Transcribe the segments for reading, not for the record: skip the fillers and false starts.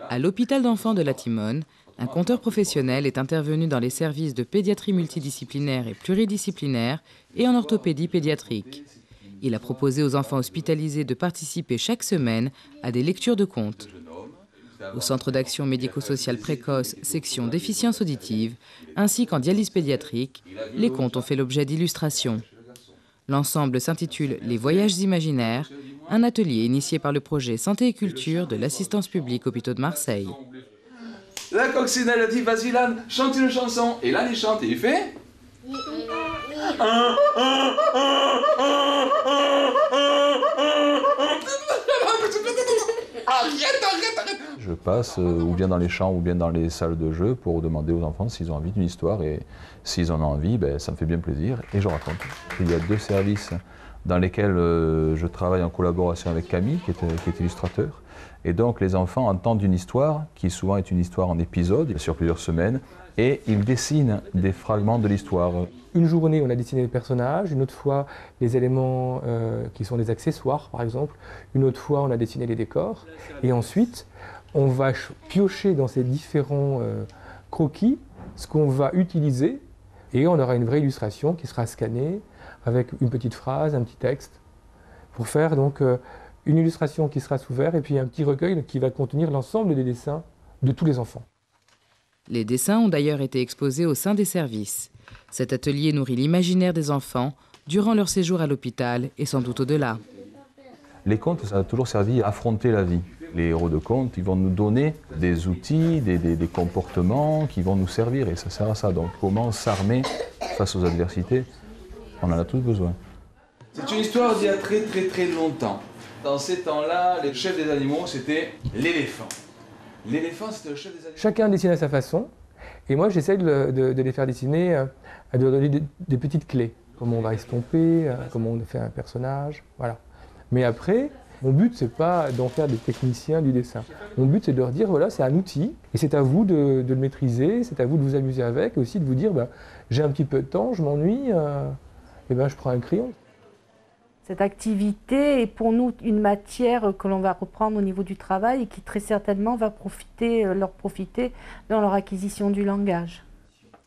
À l'hôpital d'enfants de la Timone, un conteur professionnel est intervenu dans les services de pédiatrie multidisciplinaire et pluridisciplinaire et en orthopédie pédiatrique. Il a proposé aux enfants hospitalisés de participer chaque semaine à des lectures de contes. Au Centre d'action médico-sociale précoce, section déficience auditive, ainsi qu'en dialyse pédiatrique, les contes ont fait l'objet d'illustrations. L'ensemble s'intitule « Les voyages imaginaires », un atelier initié par le projet Santé et Culture de l'assistance publique Hôpitaux de Marseille. La coccinelle dit, vas-y Lan, chante une chanson. Et Lan il chante et il fait... Arrête. Je passe ou bien dans les champs ou bien dans les salles de jeu pour demander aux enfants s'ils ont envie d'une histoire et s'ils en ont envie, ben, ça me fait bien plaisir et je raconte. Il y a 2 services dans lesquels je travaille en collaboration avec Camille qui est illustrateur. Et donc les enfants entendent une histoire qui souvent est une histoire en épisode sur plusieurs semaines et ils dessinent des fragments de l'histoire. Une journée, on a dessiné les personnages, une autre fois les éléments qui sont des accessoires par exemple, une autre fois on a dessiné les décors et ensuite on va piocher dans ces différents croquis ce qu'on va utiliser et on aura une vraie illustration qui sera scannée avec une petite phrase, un petit texte pour faire donc une illustration qui sera sous verre et puis un petit recueil qui va contenir l'ensemble des dessins de tous les enfants. Les dessins ont d'ailleurs été exposés au sein des services. Cet atelier nourrit l'imaginaire des enfants durant leur séjour à l'hôpital et sans doute au-delà. Les contes, ça a toujours servi à affronter la vie. Les héros de contes, ils vont nous donner des outils, des comportements qui vont nous servir et ça sert à ça. Donc comment s'armer face aux adversités, on en a tous besoin. C'est une histoire d'il y a très longtemps. Dans ces temps-là, le chef des animaux, c'était l'éléphant. L'éléphant, c'était le chef des animaux. Chacun dessine à sa façon. Et moi, j'essaie de les faire dessiner, de leur donner des petites clés. Comment on va estomper, comment on fait un personnage, voilà. Mais après, mon but, c'est pas d'en faire des techniciens du dessin. Mon but, c'est de leur dire, voilà, c'est un outil, et c'est à vous de le maîtriser, c'est à vous de vous amuser avec, et aussi de vous dire, bah, j'ai un petit peu de temps, je m'ennuie, et ben, je prends un crayon. Cette activité est pour nous une matière que l'on va reprendre au niveau du travail et qui très certainement va leur profiter dans leur acquisition du langage.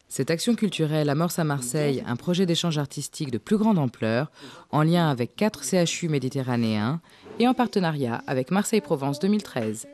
Cette action culturelle amorce à Marseille un projet d'échange artistique de plus grande ampleur en lien avec 4 CHU méditerranéens et en partenariat avec Marseille-Provence 2013.